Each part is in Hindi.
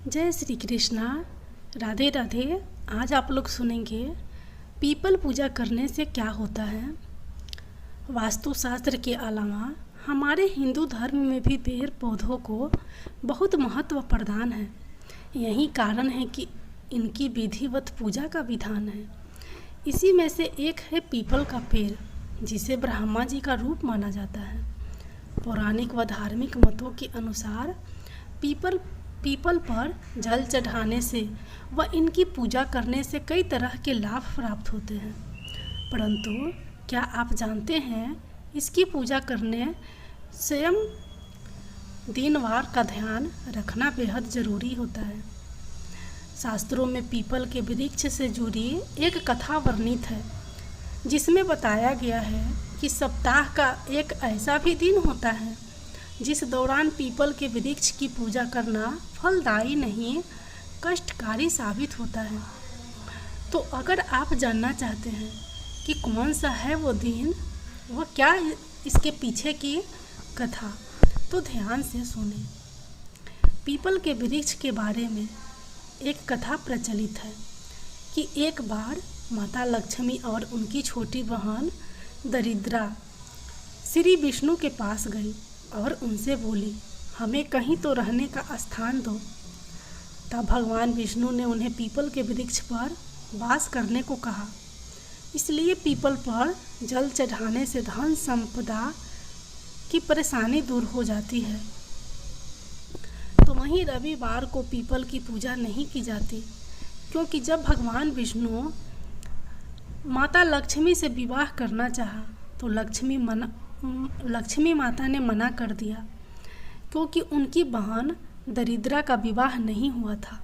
जय श्री कृष्णा। राधे राधे। आज आप लोग सुनेंगे पीपल पूजा करने से क्या होता है। वास्तुशास्त्र के अलावा हमारे हिंदू धर्म में भी पेड़ पौधों को बहुत महत्व प्रदान है। यही कारण है कि इनकी विधिवत पूजा का विधान है। इसी में से एक है पीपल का पेड़, जिसे ब्रह्मा जी का रूप माना जाता है। पौराणिक व धार्मिक मतों के अनुसार पीपल पर जल चढ़ाने से व इनकी पूजा करने से कई तरह के लाभ प्राप्त होते हैं। परंतु क्या आप जानते हैं, इसकी पूजा करने स्वयं दिनवार का ध्यान रखना बेहद ज़रूरी होता है। शास्त्रों में पीपल के वृक्ष से जुड़ी एक कथा वर्णित है, जिसमें बताया गया है कि सप्ताह का एक ऐसा भी दिन होता है जिस दौरान पीपल के वृक्ष की पूजा करना फलदायी नहीं, कष्टकारी साबित होता है। तो अगर आप जानना चाहते हैं कि कौन सा है वो दिन, वह क्या इसके पीछे की कथा, तो ध्यान से सुने। पीपल के वृक्ष के बारे में एक कथा प्रचलित है कि एक बार माता लक्ष्मी और उनकी छोटी बहन दरिद्रा श्री विष्णु के पास गई और उनसे बोली, हमें कहीं तो रहने का स्थान दो। तब भगवान विष्णु ने उन्हें पीपल के वृक्ष पर वास करने को कहा। इसलिए पीपल पर जल चढ़ाने से धन संपदा की परेशानी दूर हो जाती है। तो वहीं रविवार को पीपल की पूजा नहीं की जाती, क्योंकि जब भगवान विष्णु माता लक्ष्मी से विवाह करना चाहा तो लक्ष्मी माता ने मना कर दिया, क्योंकि उनकी बहन दरिद्रा का विवाह नहीं हुआ था।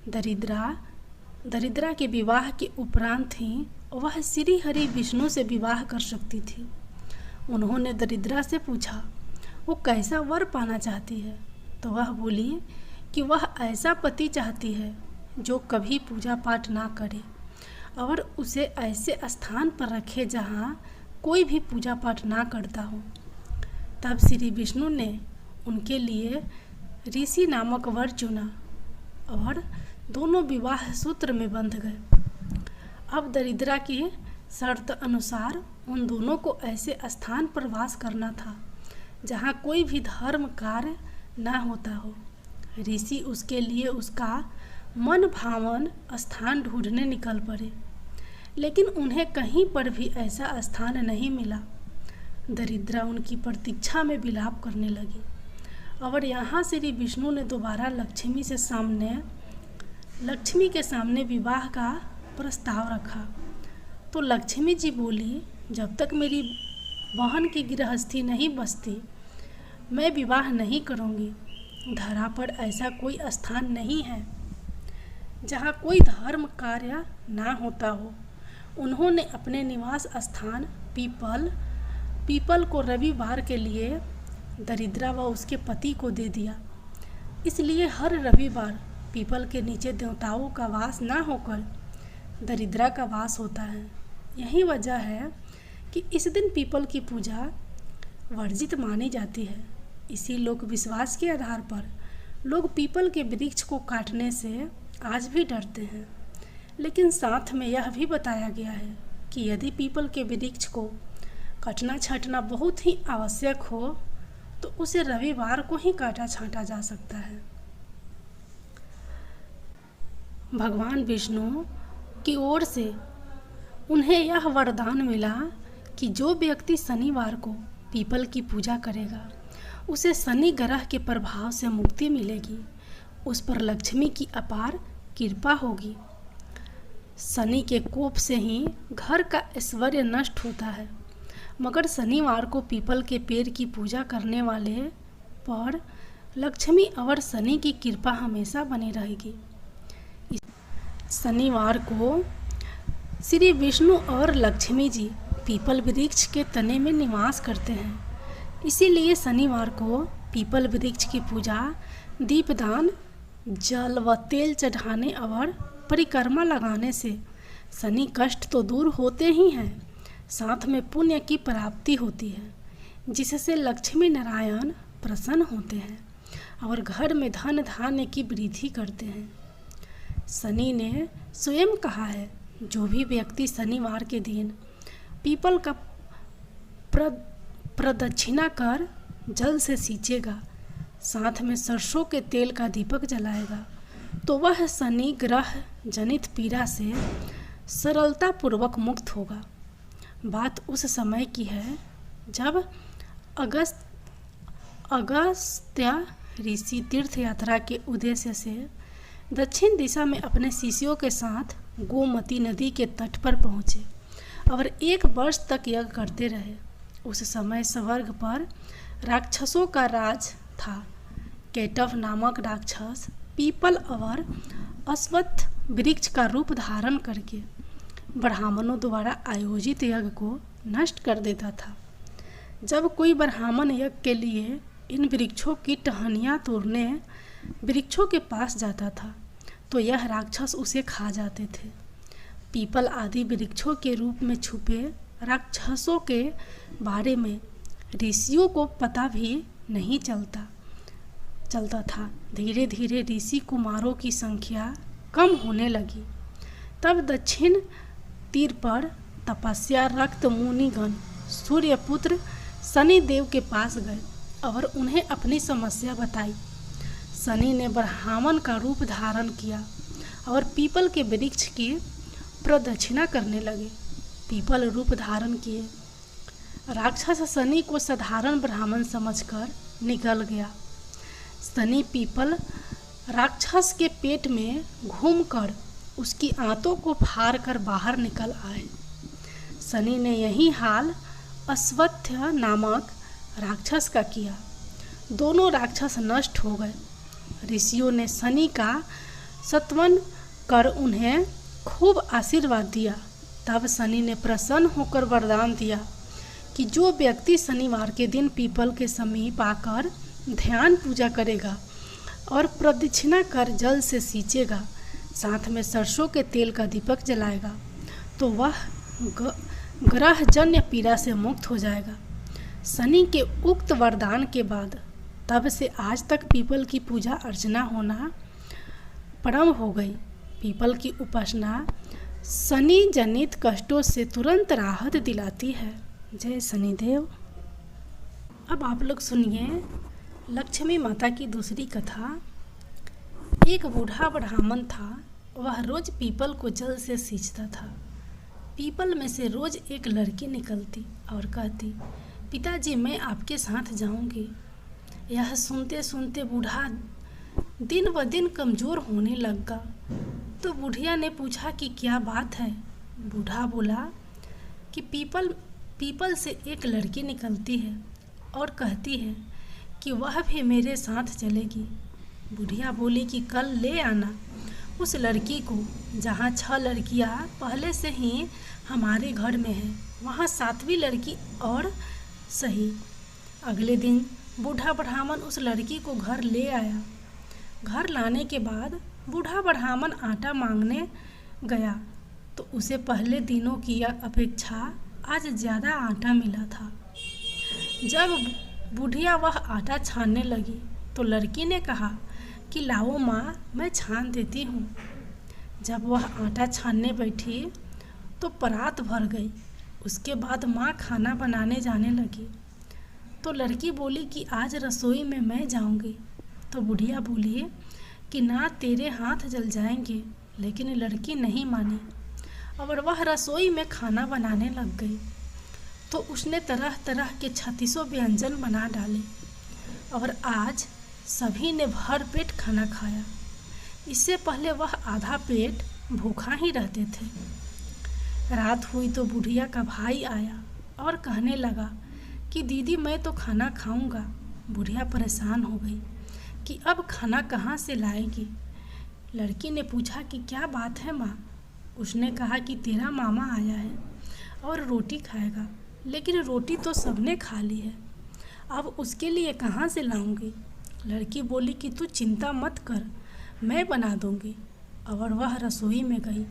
दरिद्रा के विवाह के उपरांत ही वह श्री हरि विष्णु से विवाह कर सकती थी। उन्होंने दरिद्रा से पूछा वो कैसा वर पाना चाहती है, तो वह बोली कि वह ऐसा पति चाहती है जो कभी पूजा पाठ ना करे और उसे ऐसे स्थान पर रखे जहाँ कोई भी पूजा पाठ ना करता हो। तब श्री विष्णु ने उनके लिए ऋषि नामक वर चुना और दोनों विवाह सूत्र में बंध गए। अब दरिद्रा की शर्त अनुसार उन दोनों को ऐसे स्थान पर वास करना था जहाँ कोई भी धर्म कार्य ना होता हो। ऋषि उसके लिए उसका मन भावन स्थान ढूंढने निकल पड़े, लेकिन उन्हें कहीं पर भी ऐसा स्थान नहीं मिला। दरिद्रा उनकी प्रतीक्षा में विलाप करने लगी और यहाँ श्री विष्णु ने दोबारा लक्ष्मी के सामने विवाह का प्रस्ताव रखा। तो लक्ष्मी जी बोली, जब तक मेरी बहन की गृहस्थी नहीं बसती मैं विवाह नहीं करूँगी। धरा पर ऐसा कोई स्थान नहीं है जहाँ कोई धर्म कार्य ना होता हो। उन्होंने अपने निवास स्थान पीपल को रविवार के लिए दरिद्रा व उसके पति को दे दिया। इसलिए हर रविवार पीपल के नीचे देवताओं का वास ना होकर दरिद्रा का वास होता है। यही वजह है कि इस दिन पीपल की पूजा वर्जित मानी जाती है। इसी लोक विश्वास के आधार पर लोग पीपल के वृक्ष को काटने से आज भी डरते हैं। लेकिन साथ में यह भी बताया गया है कि यदि पीपल के वृक्ष को काटना छांटना बहुत ही आवश्यक हो तो उसे रविवार को ही काटा छांटा जा सकता है। भगवान विष्णु की ओर से उन्हें यह वरदान मिला कि जो व्यक्ति शनिवार को पीपल की पूजा करेगा उसे शनि ग्रह के प्रभाव से मुक्ति मिलेगी, उस पर लक्ष्मी की अपार कृपा होगी। शनि के कोप से ही घर का ऐश्वर्य नष्ट होता है, मगर शनिवार को पीपल के पेड़ की पूजा करने वाले पर लक्ष्मी और शनि की कृपा हमेशा बनी रहेगी। शनिवार को श्री विष्णु और लक्ष्मी जी पीपल वृक्ष के तने में निवास करते हैं। इसीलिए शनिवार को पीपल वृक्ष की पूजा दीपदान, जल व तेल चढ़ाने और परिक्रमा लगाने से शनि कष्ट तो दूर होते ही हैं, साथ में पुण्य की प्राप्ति होती है, जिससे लक्ष्मी नारायण प्रसन्न होते हैं और घर में धन धान्य की वृद्धि करते हैं। शनि ने स्वयं कहा है, जो भी व्यक्ति शनिवार के दिन पीपल का प्रदक्षिणा कर जल से सींचेगा, साथ में सरसों के तेल का दीपक जलाएगा, तो वह शनि ग्रह जनित पीड़ा से सरलतापूर्वक मुक्त होगा। बात उस समय की है जब अगस्त्य ऋषि तीर्थ यात्रा के उद्देश्य से दक्षिण दिशा में अपने शिष्यों के साथ गोमती नदी के तट पर पहुँचे और 1 वर्ष तक यज्ञ करते रहे। उस समय स्वर्ग पर राक्षसों का राज था। केटव नामक राक्षस पीपल और अश्वत्थ वृक्ष का रूप धारण करके ब्राह्मणों द्वारा आयोजित यज्ञ को नष्ट कर देता था। जब कोई ब्राह्मण यज्ञ के लिए इन वृक्षों की टहनियाँ तोड़ने वृक्षों के पास जाता था तो यह राक्षस उसे खा जाते थे। पीपल आदि वृक्षों के रूप में छुपे राक्षसों के बारे में ऋषियों को पता भी नहीं चलता था। धीरे धीरे ऋषि कुमारों की संख्या कम होने लगी। तब दक्षिण तीर पर तपस्या रक्त मुनिगण सूर्यपुत्र शनिदेव के पास गए और उन्हें अपनी समस्या बताई। शनि ने ब्राह्मण का रूप धारण किया और पीपल के वृक्ष की प्रदक्षिणा करने लगे। पीपल रूप धारण किए राक्षस शनि को साधारण ब्राह्मण समझकर निकल गया। शनि पीपल राक्षस के पेट में घूमकर उसकी आंतों को फाड़ कर बाहर निकल आए। शनि ने यही हाल अश्वत्थ नामक राक्षस का किया। दोनों राक्षस नष्ट हो गए। ऋषियों ने शनि का स्तवन कर उन्हें खूब आशीर्वाद दिया। तब शनि ने प्रसन्न होकर वरदान दिया कि जो व्यक्ति शनिवार के दिन पीपल के समीप आकर ध्यान पूजा करेगा और प्रदक्षिणा कर जल से सींचेगा, साथ में सरसों के तेल का दीपक जलाएगा, तो वह ग्रहजन्य पीड़ा से मुक्त हो जाएगा। शनि के उक्त वरदान के बाद तब से आज तक पीपल की पूजा अर्चना होना प्रारंभ हो गई। पीपल की उपासना शनि जनित कष्टों से तुरंत राहत दिलाती है। जय शनिदेव। अब आप लोग सुनिए लक्ष्मी माता की दूसरी कथा। एक बूढ़ा ब्राह्मण था। वह रोज पीपल को जल से सींचता था। पीपल में से रोज एक लड़की निकलती और कहती, पिताजी मैं आपके साथ जाऊंगी। यह सुनते सुनते बूढ़ा दिन ब दिन कमज़ोर होने लगा। तो बुढ़िया ने पूछा कि क्या बात है। बूढ़ा बोला कि पीपल से एक लड़की निकलती है और कहती है कि वह भी मेरे साथ चलेगी। बुढ़िया बोली कि कल ले आना उस लड़की को, जहाँ 6 लड़कियाँ पहले से ही हमारे घर में हैं, वहाँ 7वीं लड़की और सही। अगले दिन बूढ़ा ब्राह्मण उस लड़की को घर ले आया। घर लाने के बाद बूढ़ा ब्राह्मण आटा मांगने गया तो उसे पहले दिनों की अपेक्षा आज ज़्यादा आटा मिला था। जब बुढ़िया वह आटा छानने लगी तो लड़की ने कहा कि लाओ माँ, मैं छान देती हूँ। जब वह आटा छानने बैठी तो परात भर गई। उसके बाद माँ खाना बनाने जाने लगी तो लड़की बोली कि आज रसोई में मैं जाऊँगी। तो बुढ़िया बोली कि ना, तेरे हाथ जल जाएंगे। लेकिन लड़की नहीं मानी और वह रसोई में खाना बनाने लग गई। तो उसने तरह तरह के 36 व्यंजन बना डाले और आज सभी ने भर पेट खाना खाया। इससे पहले वह आधा पेट भूखा ही रहते थे। रात हुई तो बुढ़िया का भाई आया और कहने लगा कि दीदी मैं तो खाना खाऊंगा। बुढ़िया परेशान हो गई कि अब खाना कहाँ से लाएगी। लड़की ने पूछा कि क्या बात है माँ। उसने कहा कि तेरा मामा आया है और रोटी खाएगा, लेकिन रोटी तो सबने खा ली है, अब उसके लिए कहाँ से लाऊंगी। लड़की बोली कि तू चिंता मत कर, मैं बना दूंगी। और वह रसोई में गई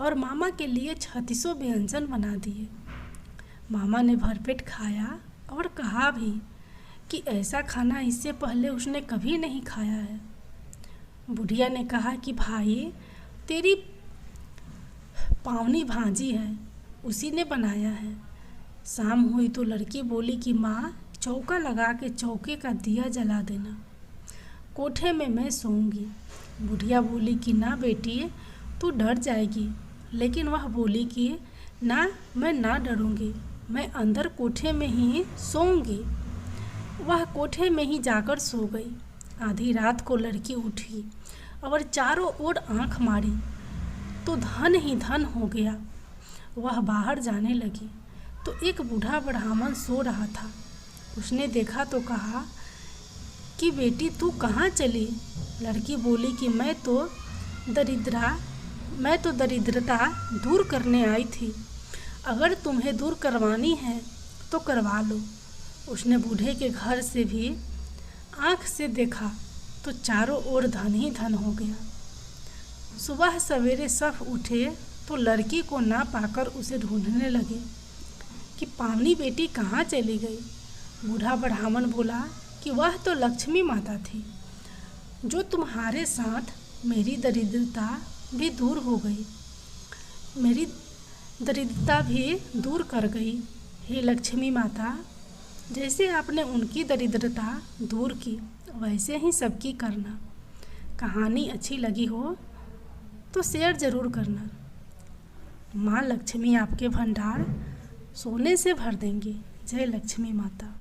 और मामा के लिए 36 व्यंजन बना दिए। मामा ने भरपेट खाया और कहा भी कि ऐसा खाना इससे पहले उसने कभी नहीं खाया है। बुढ़िया ने कहा कि भाई, तेरी पावनी भांजी है, उसी ने बनाया है। शाम हुई तो लड़की बोली कि माँ, चौका लगा के चौके का दिया जला देना, कोठे में मैं सोऊंगी। बुढ़िया बोली कि ना बेटी, तू डर जाएगी। लेकिन वह बोली कि ना, मैं ना डरूंगी, मैं अंदर कोठे में ही सोऊंगी। वह कोठे में ही जाकर सो गई। आधी रात को लड़की उठी और चारों ओर आंख मारी तो धन ही धन हो गया। वह बाहर जाने लगी तो एक बूढ़ा ब्राह्मण सो रहा था। उसने देखा तो कहा कि बेटी, तू कहाँ चली? लड़की बोली कि मैं तो दरिद्रता दूर करने आई थी। अगर तुम्हें दूर करवानी है तो करवा लो। उसने बूढ़े के घर से भी आँख से देखा तो चारों ओर धन ही धन हो गया। सुबह सवेरे सब उठे तो लड़की को ना पाकर उसे ढूंढने लगे कि पावनी बेटी कहाँ चली गई। बूढ़ा ब्राह्मण बोला कि वह तो लक्ष्मी माता थी, जो तुम्हारे साथ मेरी दरिद्रता भी दूर हो गई, मेरी दरिद्रता भी दूर कर गई। हे लक्ष्मी माता, जैसे आपने उनकी दरिद्रता दूर की, वैसे ही सबकी करना। कहानी अच्छी लगी हो तो शेयर ज़रूर करना। माँ लक्ष्मी आपके भंडार सोने से भर देंगी। जय लक्ष्मी माता।